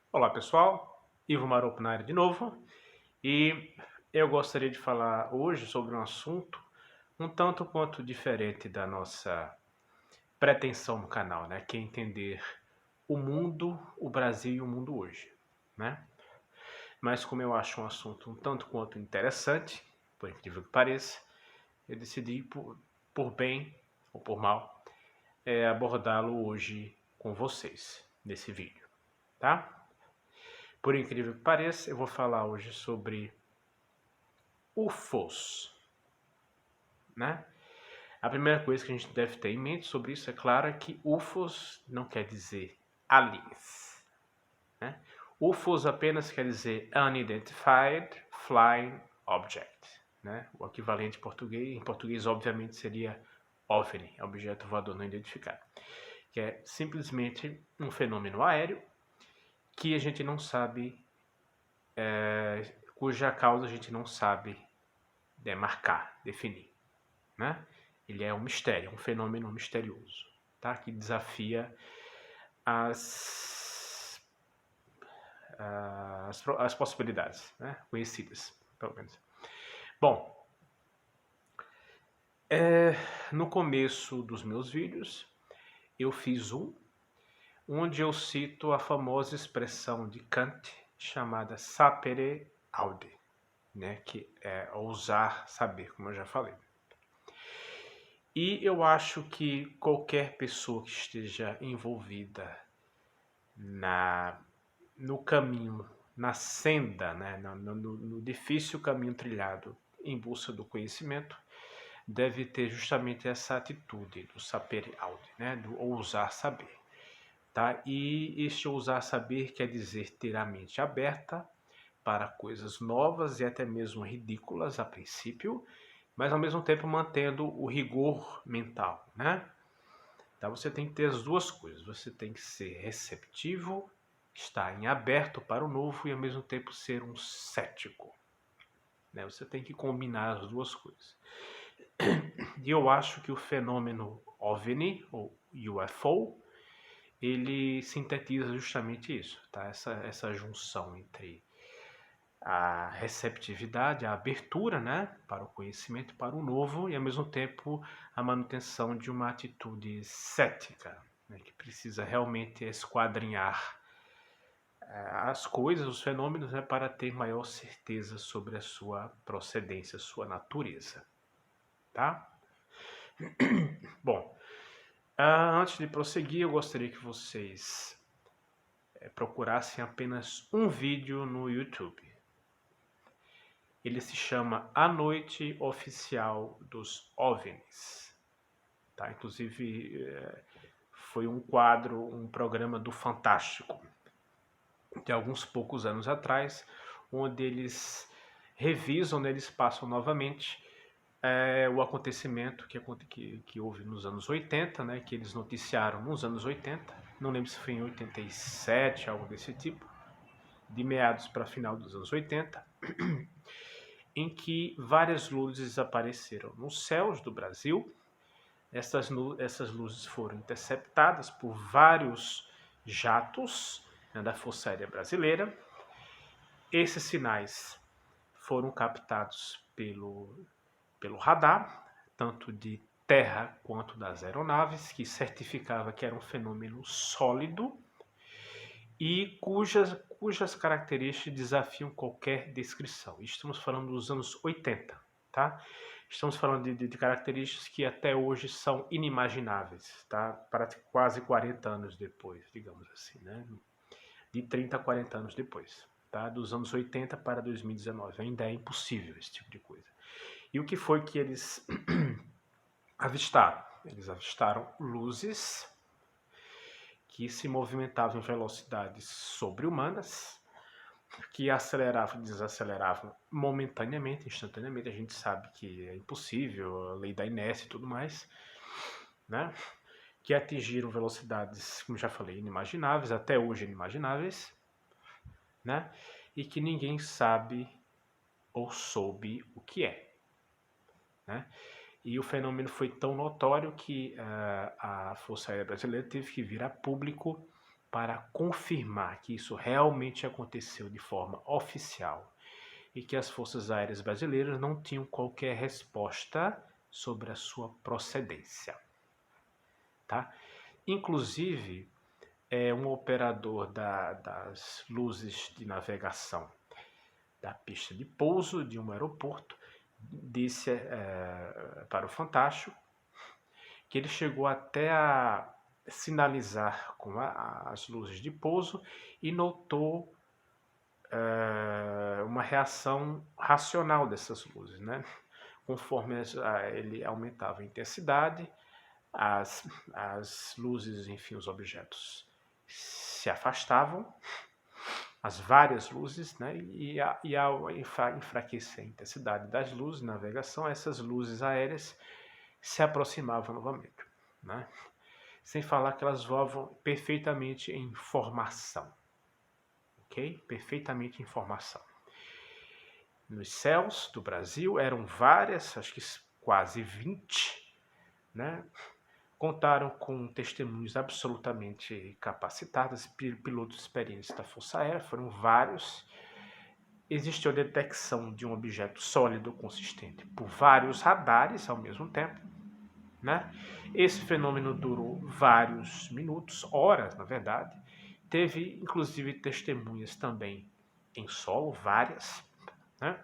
Olá pessoal, Ivo Maropo na área de novo, e eu gostaria de falar hoje sobre um assunto um tanto quanto diferente da nossa pretensão no canal, né? Que é entender o mundo, o Brasil e o mundo hoje, né? Mas como eu acho um assunto um tanto quanto interessante, por incrível que pareça, eu decidi por bem ou por mal abordá-lo hoje com vocês nesse vídeo, tá? Por incrível que pareça, eu vou falar hoje sobre UFOs, né? A primeira coisa que a gente deve ter em mente sobre isso, é claro, é que UFOs não quer dizer aliens, né? UFOs apenas quer dizer Unidentified Flying Object, né? O equivalente em português obviamente seria OVNI, objeto voador não identificado, que é simplesmente um fenômeno aéreo que a gente não sabe, cuja causa a gente não sabe demarcar, definir, né? Ele é um mistério, um fenômeno misterioso, tá? Que desafia as, as possibilidades, né? Conhecidas, pelo menos. Bom, no começo dos meus vídeos, eu fiz onde eu cito a famosa expressão de Kant chamada sapere aude, né? Que é ousar saber, como eu já falei. E eu acho que qualquer pessoa que esteja envolvida na, no caminho, na senda, né, no difícil caminho trilhado em busca do conhecimento, deve ter justamente essa atitude do saber aude, né, do ousar saber. Tá? E este ousar saber quer dizer ter a mente aberta para coisas novas e até mesmo ridículas a princípio, mas ao mesmo tempo mantendo o rigor mental, né? Então você tem que ter as duas coisas. Você tem que ser receptivo, estar em aberto para o novo e ao mesmo tempo ser um cético, né? Você tem que combinar as duas coisas. E eu acho que o fenômeno OVNI, ou UFO, ele sintetiza justamente isso, tá? Essa junção entre a receptividade, a abertura, né, para o conhecimento, para o novo, e ao mesmo tempo a manutenção de uma atitude cética, né, que precisa realmente esquadrinhar as coisas, os fenômenos, né, para ter maior certeza sobre a sua procedência, sua natureza, tá? Bom, antes de prosseguir, eu gostaria que vocês procurassem apenas um vídeo no YouTube. Ele se chama A Noite Oficial dos OVNIs. Tá? Inclusive, foi um quadro, um programa do Fantástico, de alguns poucos anos atrás, onde eles revisam, né, eles passam novamente o acontecimento que houve nos anos 80, né, que eles noticiaram nos anos 80, não lembro se foi em 87, algo desse tipo, de meados para final dos anos 80, em que várias luzes apareceram nos céus do Brasil. Essas luzes foram interceptadas por vários jatos, né, da Força Aérea Brasileira. Esses sinais foram captados pelo radar, tanto de terra quanto das aeronaves, que certificava que era um fenômeno sólido e cujas características desafiam qualquer descrição. Estamos falando dos anos 80, tá? Estamos falando de características que até hoje são inimagináveis, tá? Para quase 40 anos depois, digamos assim, né? De 30 a 40 anos depois, tá? Dos anos 80 para 2019. Ainda é impossível esse tipo de coisa. E o que foi que eles avistaram? Eles avistaram luzes que se movimentavam em velocidades sobre-humanas, que aceleravam e desaceleravam momentaneamente, instantaneamente. A gente sabe que é impossível, a lei da inércia e tudo mais, né? Que atingiram velocidades, como já falei, inimagináveis, até hoje inimagináveis, né? E que ninguém sabe ou soube o que é, né? E o fenômeno foi tão notório que a Força Aérea Brasileira teve que vir a público para confirmar que isso realmente aconteceu de forma oficial e que as Forças Aéreas Brasileiras não tinham qualquer resposta sobre a sua procedência. Tá? Inclusive, um operador das luzes de navegação da pista de pouso de um aeroporto disse para o Fantástico que ele chegou até a sinalizar com as luzes de pouso e notou uma reação racional dessas luzes, né? Conforme ele aumentava a intensidade, as luzes, enfim, os objetos se afastavam, as várias luzes, né? E ao enfraquecer a intensidade das luzes, navegação, essas luzes aéreas se aproximavam novamente, né? Sem falar que elas voavam perfeitamente em formação, ok? Perfeitamente em formação. Nos céus do Brasil eram várias, acho que quase 20, né? Contaram com testemunhos absolutamente capacitados, pilotos experientes da Força Aérea, foram vários. Existiu a detecção de um objeto sólido consistente por vários radares ao mesmo tempo, né? Esse fenômeno durou vários minutos, horas na verdade. Teve inclusive testemunhas também em solo, várias, né?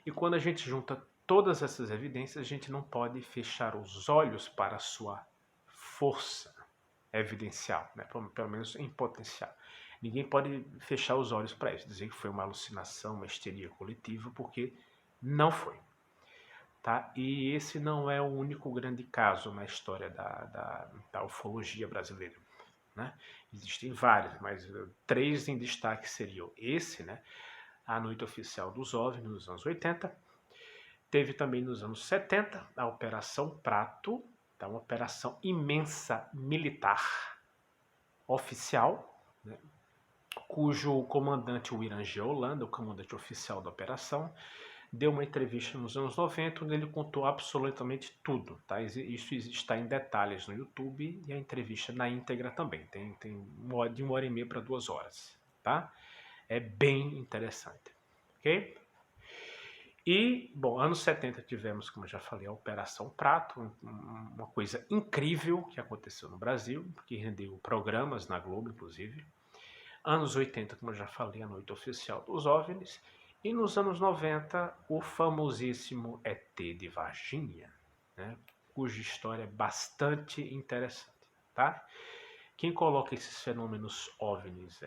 E quando a gente junta todas essas evidências, a gente não pode fechar os olhos para a sua força evidencial, né? Pelo menos em potencial. Ninguém pode fechar os olhos para isso, dizer que foi uma alucinação, uma histeria coletiva, porque não foi. Tá? E esse não é o único grande caso na história da ufologia brasileira. Né? Existem vários, mas 3 em destaque seriam esse, né? A Noite Oficial dos OVNIs nos anos 80. Teve também nos anos 70 a Operação Prato, tá? Uma operação imensa militar oficial, né? Cujo comandante, o Irã G. Holanda, o comandante oficial da operação, deu uma entrevista nos anos 90 onde ele contou absolutamente tudo. Tá? Isso está em detalhes no YouTube e a entrevista na íntegra também. Tem de 1h30 para 2 horas. Tá? É bem interessante. Ok? E, bom, anos 70 tivemos, como eu já falei, a Operação Prato, uma coisa incrível que aconteceu no Brasil, que rendeu programas na Globo, inclusive. Anos 80, como eu já falei, a Noite Oficial dos OVNIs. E nos anos 90, o famosíssimo ET de Varginha, né, cuja história é bastante interessante. Tá? Quem coloca esses fenômenos OVNIs,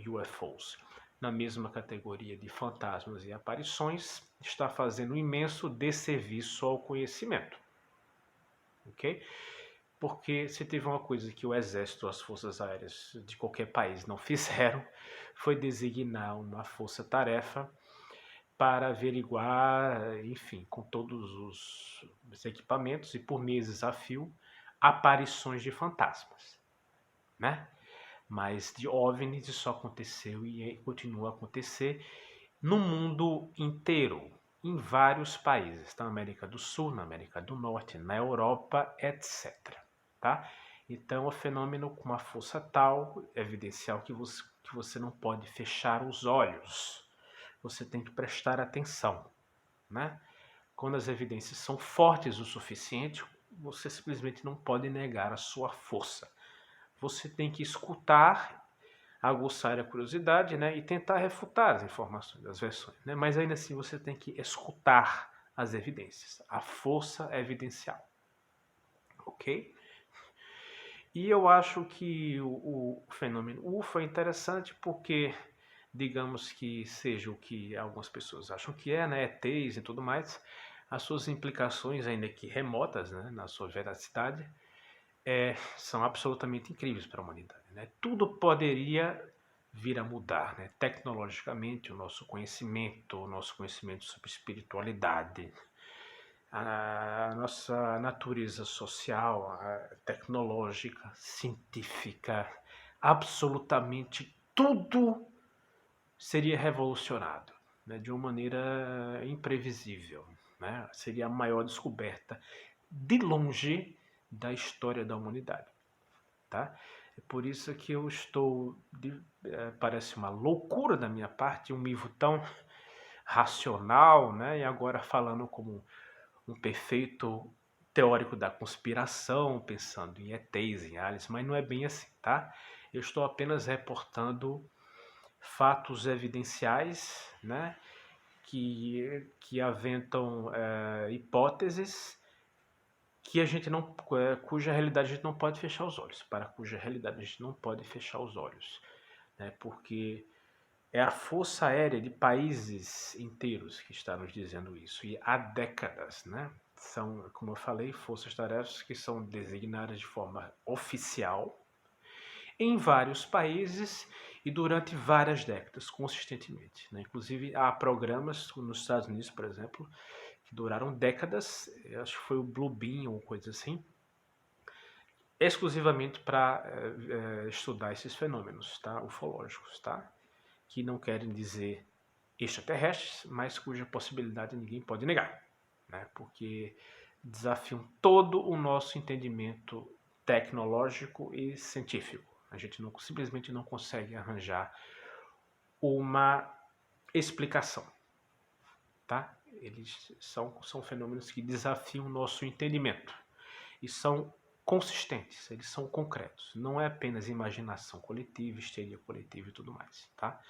UFOs, na mesma categoria de fantasmas e aparições, está fazendo um imenso desserviço ao conhecimento. Ok? Porque se teve uma coisa que o Exército, as Forças Aéreas de qualquer país não fizeram, foi designar uma força-tarefa para averiguar, enfim, com todos os equipamentos e por meses a fio, aparições de fantasmas, né? Mas de OVNIs isso aconteceu e continua a acontecer no mundo inteiro, em vários países, na América do Sul, na América do Norte, na Europa, etc. Tá? Então, é um fenômeno com uma força tal, evidencial, que você não pode fechar os olhos. Você tem que prestar atenção. Né? Quando as evidências são fortes o suficiente, você simplesmente não pode negar a sua força. Você tem que escutar, aguçar a curiosidade, né, e tentar refutar as informações, as versões. Né? Mas ainda assim você tem que escutar as evidências. A força é evidencial. Ok? E eu acho que o fenômeno UFO é interessante porque, digamos que seja o que algumas pessoas acham que é, né, ETs e tudo mais, as suas implicações, ainda que remotas, né, na sua veracidade, são absolutamente incríveis para a humanidade. Né? Tudo poderia vir a mudar, né? Tecnologicamente, o nosso conhecimento sobre espiritualidade, a nossa natureza social, tecnológica, científica, absolutamente tudo seria revolucionado, né? De uma maneira imprevisível. Né? Seria a maior descoberta de longe da história da humanidade. Tá? É por isso que eu estou, parece uma loucura da minha parte, um nível tão racional, né? E agora falando como um perfeito teórico da conspiração, pensando em ETs, em aliens, mas não é bem assim, tá? Eu estou apenas reportando fatos evidenciais, né? Que aventam hipóteses que a gente não, cuja realidade a gente não pode fechar os olhos, para cuja realidade a gente não pode fechar os olhos, né? Porque é a Força Aérea de países inteiros que está nos dizendo isso, e há décadas, né? São, como eu falei, forças-tarefas que são designadas de forma oficial em vários países e durante várias décadas, consistentemente, né? Inclusive, há programas nos Estados Unidos, por exemplo, que duraram décadas, acho que foi o Blue Beam ou coisa assim, exclusivamente para estudar esses fenômenos, tá? Ufológicos, tá? Que não querem dizer extraterrestres, mas cuja possibilidade ninguém pode negar, né? Porque desafiam todo o nosso entendimento tecnológico e científico. A gente não, simplesmente não consegue arranjar uma explicação, tá? Eles são fenômenos que desafiam o nosso entendimento e são consistentes, eles são concretos. Não é apenas imaginação coletiva, histeria coletiva e tudo mais, tá?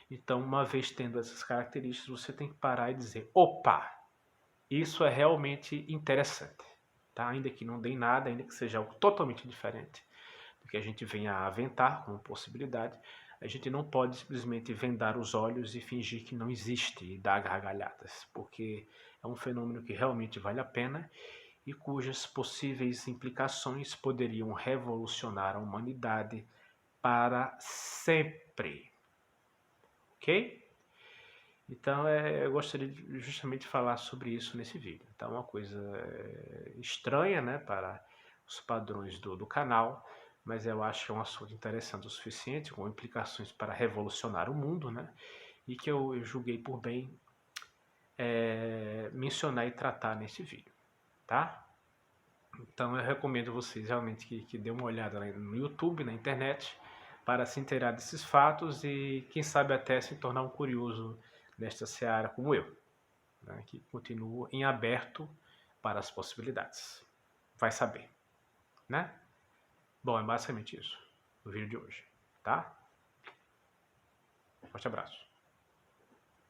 Então, uma vez tendo essas características, você tem que parar e dizer: opa, isso é realmente interessante, tá? Ainda que não dê nada, ainda que seja algo totalmente diferente do que a gente venha a aventar como possibilidade, a gente não pode simplesmente vendar os olhos e fingir que não existe e dar gargalhadas, porque é um fenômeno que realmente vale a pena e cujas possíveis implicações poderiam revolucionar a humanidade para sempre, ok? Então, eu gostaria justamente de falar sobre isso nesse vídeo. Então, é uma coisa estranha, né, para os padrões do canal, mas eu acho que é um assunto interessante o suficiente, com implicações para revolucionar o mundo, né, e que eu julguei por bem mencionar e tratar nesse vídeo, tá? Então, eu recomendo vocês realmente que dêem uma olhada no YouTube, na internet, para se inteirar desses fatos e, quem sabe, até se tornar um curioso nesta seara como eu, né, que continuo em aberto para as possibilidades. Vai saber, né? Bom, é basicamente isso, o vídeo de hoje, tá? Forte abraço.